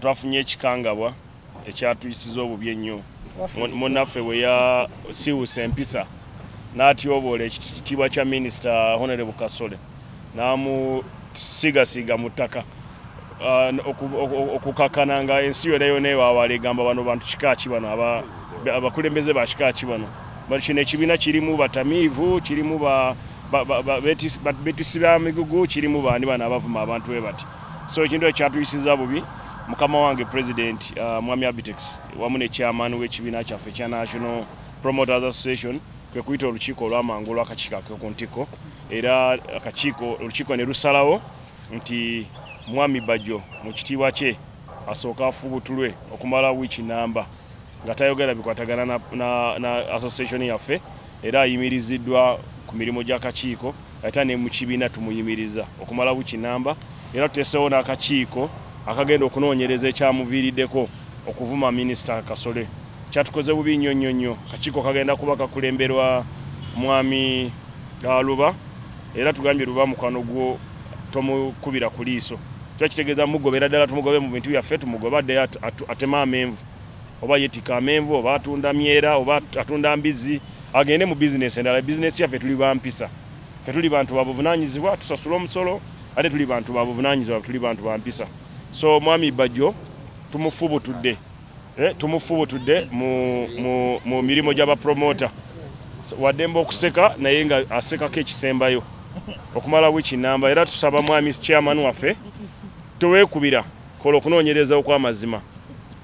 twafunye ekikangabwa ekyatuyisiza obubi ennyo munnaffe bwe yasiwusa empisa n'atyoboola ekitiibwa kya minisita Honorable Kasole n'amusigasiga mu ttaka okukakana nga ensi yonna ewaawala egamba bano bantu kika ki bano abakulembeze ba kika ki bano kino ekibiina kirimu batamiivu kirimu betisi ba migugu kirimu bandi bano abavuma abantu bwe bati so ekintu ekyatuyisiza bubi mukama wange president Mwami Abitex wamu ne chairman w'ekibiina kyaffe kya National Promoters Association kwe kuyita olukiiko olw'amangu olw'akakiiko ak'okuntiko era olukiiko ne lusalawo nti Mwami Bajjo mu kitiibwa kye asooka afubutulwe okumala wiiki namba nga tayogera bikwatagana na association yaffe era ayimiriziddwa ku mirimu gy'akakiiko ate ne mu kibiina tumuyimiriza okumala wiiki namba era tuteesewo n'akakiiko akagenda okunoonyereza ekyamuviiriddeko okuvuma minisita Kasole kyatukoze bubi nnyo kakiiko kagenda kuba kakulemberwa Mwami Luba era tugambye Luba mukwano gwo tomukubira ku liiso twakitegeeza mugobera ddala tumugobe mu bintu byaffe tumugobadde atema amenvu oba yetika amenvu oba atunda myera oba atunda mbizi agende mu business endala business yaffe tuli bampisa ffe tuli bantu babuvunaanyizibwa tusasula omusolo ate tuli bantu babuvunaanyizibwa tuli bantu bampisa so Mwami Bajjo tumufubutudde mu mirimu gy'abapromota waddemba okuseka naye nga asekako ekisembayo okumala wiiki namba era tusaba Mwami chairman waffe toweekubira kola okunoonyereza okw'amazima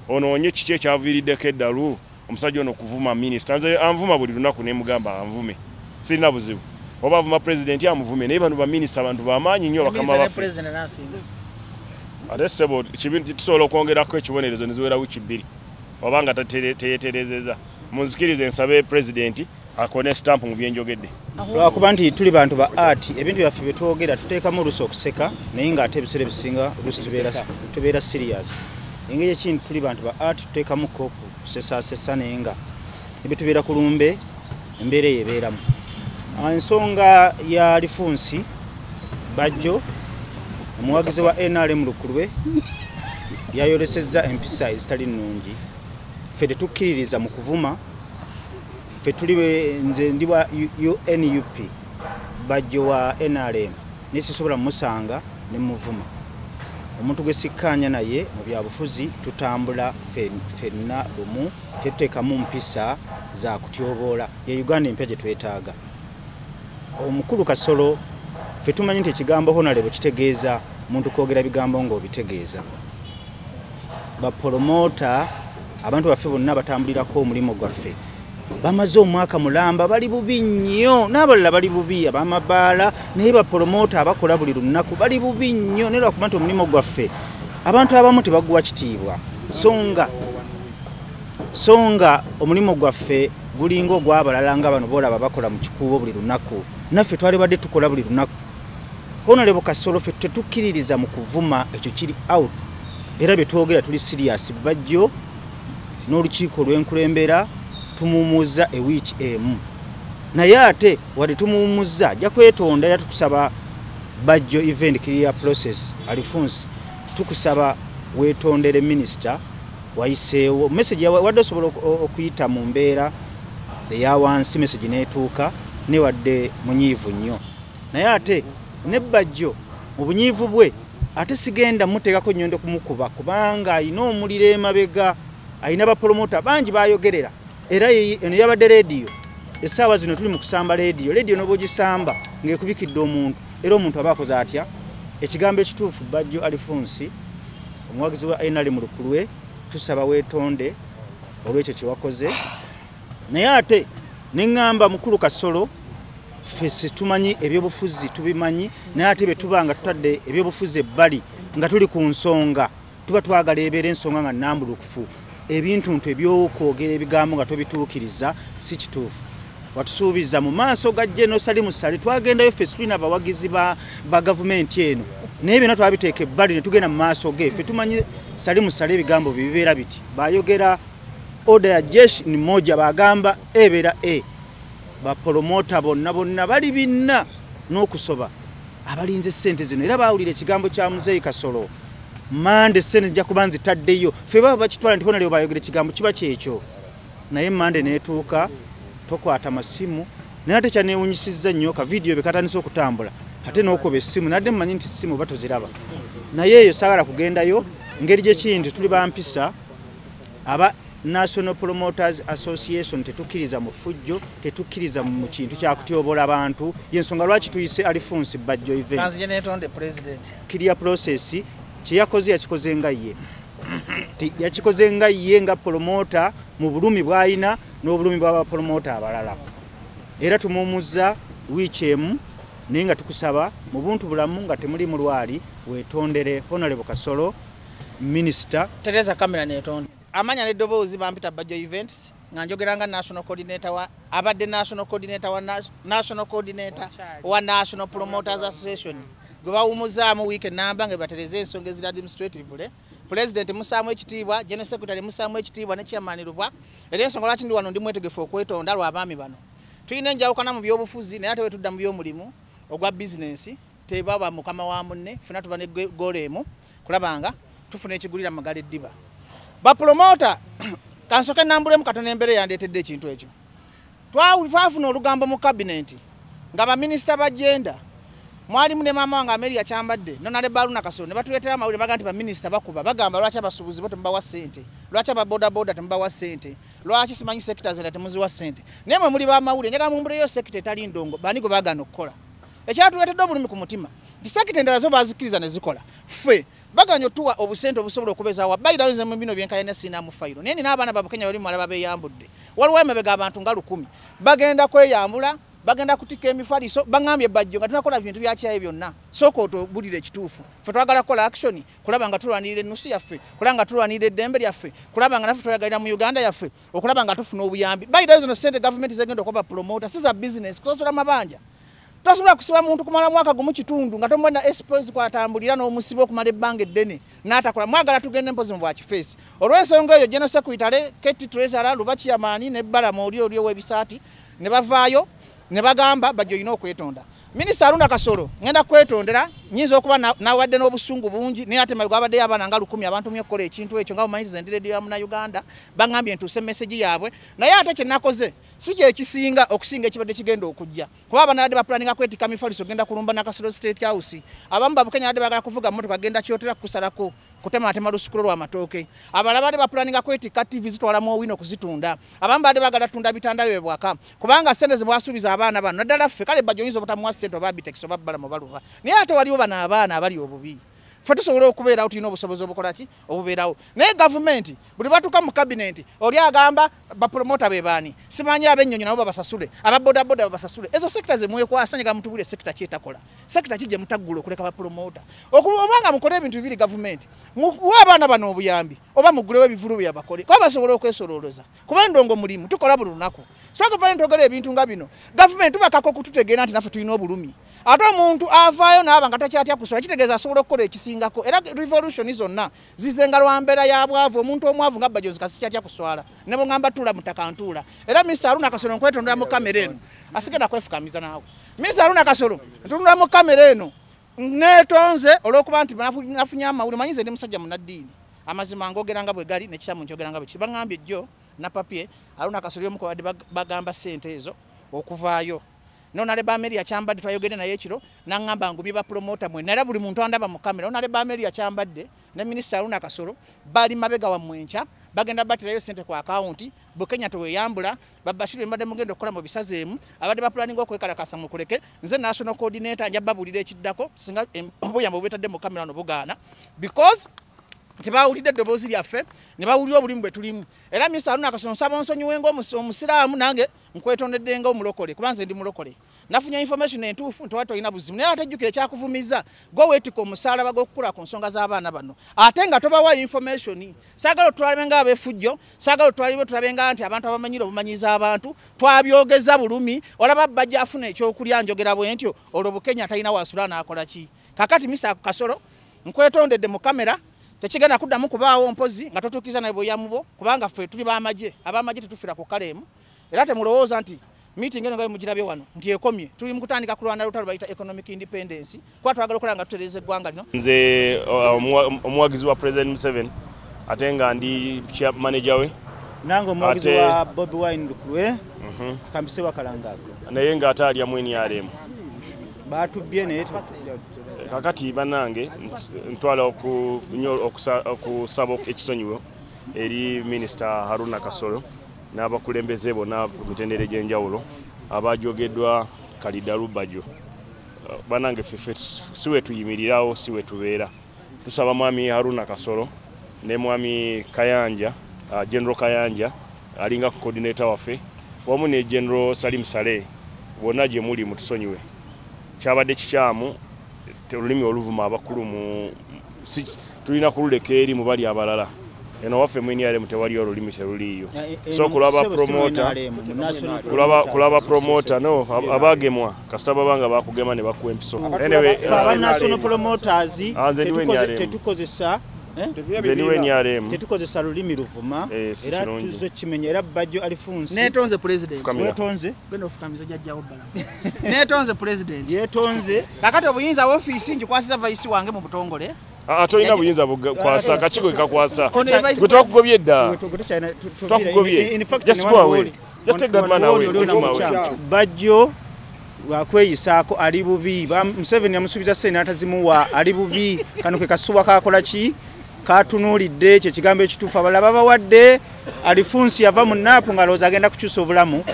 onoonye kiki ekyaviiriddeko eddalu omusajja ono okuvuma minisita nze anvuma buli lunaku ne mugamba anvume sirina buzibu oba avuma pulezidenti amuvume naye bano baminisita abantu bamaanyi nnyo bakama baffe ate ssebo tusobola okwongerako ekibonerezo neziwera wiiki 2 oba nga teyeterezeza munzikirize nsabe pulezidenti akone stamp mu byenjogedde lwakuba nti tuli bantu ba art ebintu byaffe bye twogera tuteekamu oluusi okuseka naye ng'ate ebiseera ebisinga oluusi tubeera serious engeri ekintu tuli bantu ba art tuteekamu kusesasesa naye nga ebitubeera ku lumbe embeera eyo ebeeramu ensonga ya lifunsi Bajjo omuwagizi wa NRM Lukulwe yayolesezza empisa ezitali nnungi ffe tetukkiririza mu kuvuma ffe tuliwe nze ndi wa UNUP Bajjo wa NRM nesisobola musanga ne muvuma omuntu gwe sikkaanya naye mu byabufuzi tutambula ffenna lumu tetuteekamu mpisa za kutyoboola ye Uganda empya gye twetaaga omukulu Kasolo ffe tumanyi nti ekigambo Honorable kitegeeza muntu kwogera bigambo ng'obitegeeza bapromota abantu baffe bonna batambulirako omulimu gwaffe bamaze omwaka mulamba bali bubi nnyo n'abalala bali bubi abamabaala naye bapromota abakola buli lunaku bali bubi nnyo naye lwakuba nti omulimu gwaffe abantu abamu tebaguwa kitiibwa songa omulimu gwaffe gulinga ogw'abalala nga bano boolaba bakola mu kikuubo buli lunaku naffe twalibadde tukola buli lunaku Honorable Kasolo ffe tetukkiririza mu kuvuma ekyo kiri out era bye twogera tuli serious Bajjo n'olukiiko lw'enkulembera tumuwumuzza ewiiki emu naye ate wadde tumuwumuzza ajja kwetonda era tukusaba Bajjo event clear process alifunsi tukusaba weetondere minisita wayiseewo message wadde osobola okuyita mu mbeera eya wansi message neetuuka ne wadde munyiivu nnyo naye ate ne Bajjo obunyiivu bwe ate sigenda muteekako nnyondo kumukuba kubanga ayina omuliro emabega ayina bapromota bangi bayogerera era eno yabadde rediyo essaawa zino tuli mu kusamba rediyo noba ogisamba ng'ekubikidde omuntu era omuntu aba akoze atya ekigambo ekituufu Bajjo Alifunsi omuwagizi wa NRM Lukulwe tusaba weetonde olw'ekyo kye wakoze naye ate ne ŋŋamba mukulu Kasolo ffe tumanyi ebyobufuzi tubimanyi naye ate bwe tuba nga tutadde ebyobufuzi ebbali nga tuli ku nsonga tuba twagala ebeera ensonga nga nnambulukufu ebintu ebyokwogera ebigambo nga tobituukiriza si kituufu watusuubiza mu maaso ga General Salim Ssali twagendayo ffe tulina abawagizi ba gavumenti eno naye byonna twabiteeka ebbali ne tugenda mu maaso ge ffe tumanyi Salim Ssali ebigambo bibeera biti bayogera oda ya jeshi ni moja bagamba ebeera bapromota bonna bali binna n'okusoba abalinze ssente zino era baawulira ekigambo kya Muzeeyi Kasolo mande sene nja kubanzi taddeyo fe baba bakitwala ndikona lyo bayogere kigambo kiba kyekyo naye mande netuuka tokwata masimu naye ate kyanewunyisizza nnyo ka video bekatanisa okutambula ate n'okuba essimu nadde mmanyi nti essimu batuziraba naye eyo saagala kugendayo ngeri gyekindi tuli bampisa aba National Promoters Association tetukkiriza mu fujjo tetukkiriza mu kintu kyakutyobola abantu yensonga lwaki tuyise Alphonse Bajjo event kanzije netonde president kiriya process kyeyakoze yakikoze nga ye yakikoze nga ye nga promoter mu bulumi bwayina n'obulumi bwa promoter abalala era tumumuza wichemu nenga tukusaba mu buntu bulamu nga temuli mulwali wetondere Honorable Kasolo Minister Teresa Kamera netonde amanya ne dobozi bampita Bajjo events nganjogeranga national coordinator wa abadde national coordinator wa National Promoters Association gwa umuzamu weekend namba nge batereze ensonga ezira administrative president Musamu ekitibwa general secretary Musamu ekitibwa ne chairman Rubwa era ensonga lwaki ndi wano ndi mwetegefu okwetonda lwa abami bano tuyina njawukana mu byobufuzi naye ate wetudda mu byomulimu ogwa business tebaba mukama wa munne funa tuba ne golemu kulabanga tufuna ekigulira magale diba ba promoter kansoke nambule mukatone mbere yandetedde ekintu ekyo twafuna olugambo mu cabinet nga ba minister ba gender mwali mune mama wange Amelia Kyambadde nonale Baluna Kasolo ne batuletera amawulire baga nti ba minister bakuba bagamba lwaki abasubuzi bo tembawa sente lwaki aba boda tembawa sente lwaki simanyi sectors era temuziwa sente nemwe muli ba mawulire nyaga mumbule yo sector etali ndongo banigo bagano okukola ekyatuletedde obulumi ku mutima nti sector endala zo bazikiriza ne zikola ffe baganyo tuwa obusente obusobola okubeza wa bayira nze mu bino byenkayene sina mu fayiro neni n'abaana babukenya bali mwala babeyambudde waliwo emabega abantu nga 10 bagenda kweyambula bagenda kutika emifaliso bangambye Bajjo nga tunakola bintu byakyaye byonna soko otobulire ekituufu ffe twagala kola action kulaba nga tulwanirire ennusu yaffe kulaba nga tulwanirire eddembe lyaffe kulaba nga naffe twayagalira mu Uganda yaffe okulaba nga tufuna obuyambi bayira zino sente government zegenda okuba promoter siza business kusosola mabanja tosobola kusiba muntu kumala mwaka gumu kitundu nga tomwena expose kwatambulira n'omusibo okumala ebbanga eddene n'atakola mwagala tugende mpozi mu bwakifeesi olw'ensonga eyo general secretary Keti Treasurer Lubachi Yamani ne Balama oli w'ebisaati ne bavaayo ne bagamba Bajjo yino okwetonda Minister Aruna Kasolo ngenda kwetondera nyinza okuba nawadde n'obusungu bungi naye ate mayigo abadde yabana nga 10 abantu myekola ekintu ekyo nga omanyiza ndiredi ya muna Uganda bangambye ntuse message yaabwe naye ate kye nakoze si kye kisinga okusinga ekibadde kigenda okujja kuba abanadde ba planning akwetika mifaliso genda kulumba na Kasolo State House abamu babukenya adde bagala kuvuga moto bagenda kyotera kusalako kutema atema lusukulo lwa matooke abalabade ba planning akwetika TV zitwala mu wino kuzitunda abambade bagala tunda bitanda bwebwaka kubanga sente zibwasubiza abaana bano naddala ffe kale Bajjo yinza obutamuwa sente babitex obabbala mu baluva naye ate waliwo bana abaana abali obubi ffe tusobola okubeerawo tulina obusobozi obukolaki obubeerawo naye gavumenti buli batuuka mu cabinet oli agamba bapromota bebaani simanyi abennyonyi nabo babasasule ababodaboda babasasule ezo sekita zemwekwasanyega mutubule sekita kyetakola sekita kijje mutaggula okuleka bapromota okubanga mukole ebintu bibiri gavumenti muwa abaana bano obuyambi oba mugulewo ebivulu byabakole kuba basobola okwesololoza kuba endongo mulimu tukola buli lunaku so gavumenti ogera ebintu nga bino gavumenti tubakako okututegeera nti naffe tulina obulumi ate omuntu avaayo naaba nga takyatya kusobola kitegeeza asobola okukola ekisingako era revolution zonna zizenga lwa mbeera ya bwavu omuntu omwavu nga Bajjo zikasikyatya kuswala ne bongamba tula mutaka ntula era Minister Aruna Kasolo nkwetondera mu kamera eno asigenda kwefukamiza naawe Minister Aruna Kasolo ntundira mu kamera eno netonze olwokuba nti nafunya amawulire manyize ndi musajja munaddiini amazima ngogeranga bwe gali nekitamu nkyogeranga bwe kibangambye jjo na papier Aruna Kasolo omuko badde bagamba sente ezo okuvaayo nonale ba Amelia Kyambadde twayogere naye ekiro nangamba ngumi ba promoter mwe nara buli muntu andaba mu kamera nonale ba Amelia Kyambadde ne Minister Aruna Kasolo bali mabega wa mwencha bagenda batirayo sente kwa account Bukenya toweyambula babashire mbadde mugendo okukola mu bisazeemu abadde ba planning okwekalakasa mu kuleke nze national coordinator njababulira ekiddako singa obuyambo bwetadde mu kamera no bugaana because tebawulidde eddoboozi lyaffe ne bawulira obulimu bwe tulimu era Minister Aruna Kasolo nsaba nsonyiwenga omusiraamu nange nkwetondedde nga omulokole kuba nze ndi mulokole nafunya information entuufu nti olina buzibu naye ate jjukira ekyakuvumiza gwe weetika omusalaba gw'okukula ku nsonga z'abaana bano ate nga tobawa information saagala otulabe nga ab'effujjo saagala otulabe nga nti abantu abamanyire obumanyiza abantu twabyogeza bulumi olaba Bajjo afuna ekyokulya njogera bwe ntyo olwo Bukenya talina wasula n'akola ki kakati Minister Kasolo nkwetondedde mu kamera tekigenda kuddamu kubaawo mpozi nga totuukiza naye bweyamubo kubanga ffe tuli ab'amagye tetufira ku kaleemu era temulowooza nti meeting eno nga mugirabye wano nti ekomye tuli mu kutandika kulwana lutalo bayita economic independence kwa twagala okola nga tutereze eggwanga lino. Nze omuwagizi wa President Museveni ate nga ndi manager we nange omuwagizi wa Bobi Wine Lukulwe Kambise Wakalangako naye nga ate alya mu NRM batubye naye kakati banange ntwala okusaba ekisonyiwo eri Minister Haruna Kasolo n'abakulembeze bonna ku mitendera egy'enjawulo abajogeddwa Kalida Lubajo. Banange ffe siwe tuyimirirawo siwe tubeera. Tusaba mwami Haruna Kasolo ne mwami Kayanja, General Kayanja alinga coordinator waffe wamu ne General Salim Saleh bonna gye muli mutusonyiwe. Kyabadde kikyamu olulimi oluvuma abakulu mu tulina kululeka eri mu bali abalala. Eno waffe mwini yale mtewali olulimi teruliyo. So kulaba promoter no abagemwa kasitaba banga bakugema ne bakwempiso. Anyway, national promoters tetukozesa tetukozesa lulimi luvuma era tuzo kimenyera Bajjo Alifunsi netonze president netonze genda ofukamiza jajjawo bala netonze president yetonze kakati obuyinza office nji kwasiza vice wange mu butongole atolina buyinza kwasa kachiko kakwasa gutokugobye dda in fact just take that man away Bajjo wakweyisako ali bubi Museveni yamusubiza senata zimuwa ali bubi kano ke kasuwa kakola ki katunulidde kye kigambo ekituufu abalaba bawadde Alifunsi yava mu naapu ngaloza agenda kukyusa obulamu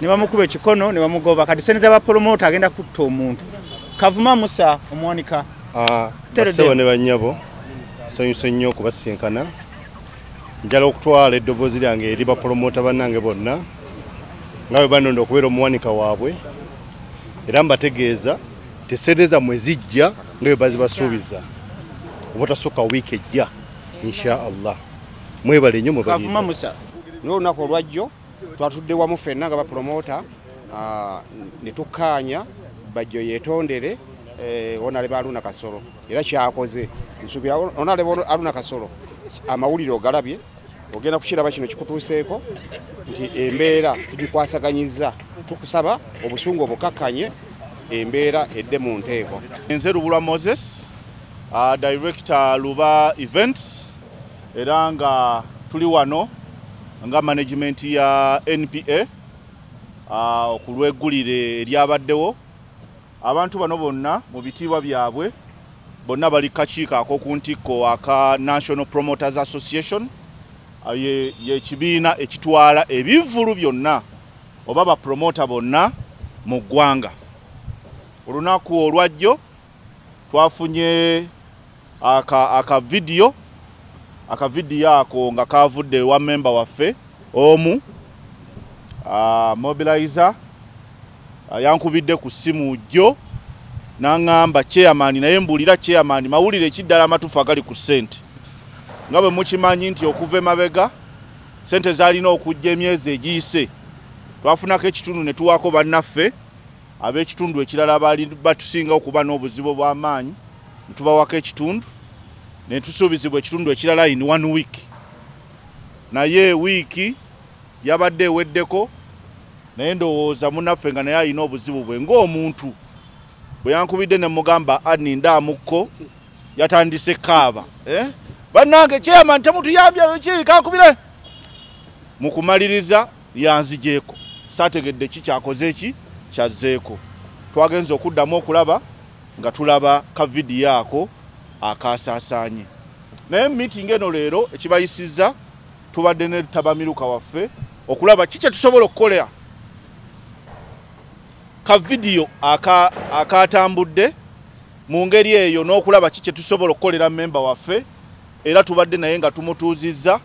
ne bamukuba ekikono ne bamugoba kati seneza ba promoter agenda kutta omuntu Kavuma Musa omwanika basewo ne banyabo sanyusa nnyo okubasinkana njala okutwala eddoboozi lyange eri bapromota bannange bonna nga bwe banonda okubeera omuwanika waabwe era mbategeeza teseereza mwezijja nga bwe bazibasuubiza obutasukka wiiki ejja insha Allah mwebale nnyo Kavuma Musa n'olunaku olwajjo twatudde wamu ffenna nga bapromota ne tukkaanya Bajjo yeetondere Honorable Haruna Kasolo era kyakoze nsubira Honorable Haruna Kasolo amawulire ogalabye ogenda kukiraba kino kikutuuseeko nti embeera tugikwasaganyiza tukusaba obusungu obukakkanye embeera edde mu nteeko. Nze Lubulwa Moses director Luba Events era nga tuli wano nga management ya NPA okulweggulire eryabaddewo abantu bano bonna mu bitiibwa byabwe bonna bali kakiiko ak'okuntikko aka National Promoters Association ye kibiina ekitwala ebivvulu byonna oba bapromota bonna mu ggwanga. Olunaku olwajjo twafunye akavidiyo ako nga kavudde wa member waffe omu mobilizer yankubidde ku simu jjo n'angamba chairman naye mbulira chairman mawulire ekiddala amatufu agali ku ssente nga bwe mukimanyi nti okuva emabega ssente zalina okujja emyezi egiyise twafunako ekitundu ne tuwaako bannaffe ab'ekitundu ekirala baali batusinga okuba n'obuzibu bw'amaanyi ne tubawako ekitundu ne tusuubizibwa ekitundu ekirala in 1 week naye wiiki yabadde eweddeko naye ndowooza munaffe nga naye alina obuzibu bwe ng'omuntu bwe yankubidde ne mugamba nindamukko yatandise kaaba bannange chairman temutuyambye kiri kankubire mu kumaliriza yanzijeeko saategedde ki kyakoze eki kyazzeeko twagenza okuddamu okulaba nga tulaba kavidiyo ako akasaasaanye naye meeting eno leero ekibayisizza tubadde ne tabamiruka waffe okulaba kiki tusobola okukolera kavidiyo akatambudde mu ngeri eyo n'okulaba kiki tusobola okukolera member waffe era tubadde naye nga tumutuuzizza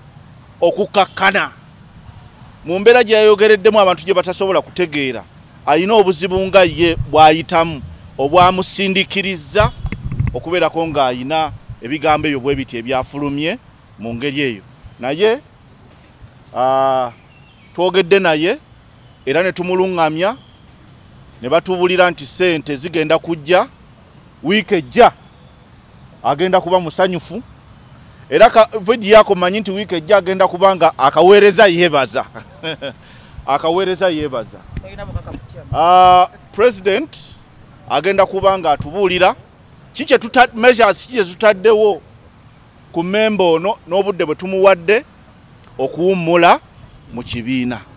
okukakkana mu mbeera gye yayogereddemu abantu gye batasobola kutegeera alina obuzibu nga ye bw'ayitamu obwamusindikirizza okubeerako ng'ayina ebigambo ebyo bwe biti ebyafulumye mu ngeri eyo naye twogedde naye era ne tumuluŋŋamya ne batubulira nti ssente zigenda kujja wiiki ejja agenda kuba musanyufu era vidiyo yako manyi nti wiiki ejja agenda kubanga akaweereza yeebaza akaweereza yeebaza President agenda kubanga atubuulira measures kye tutaddewo ku member ono n'obudde bwe tumuwadde okuwummula mu kibiina.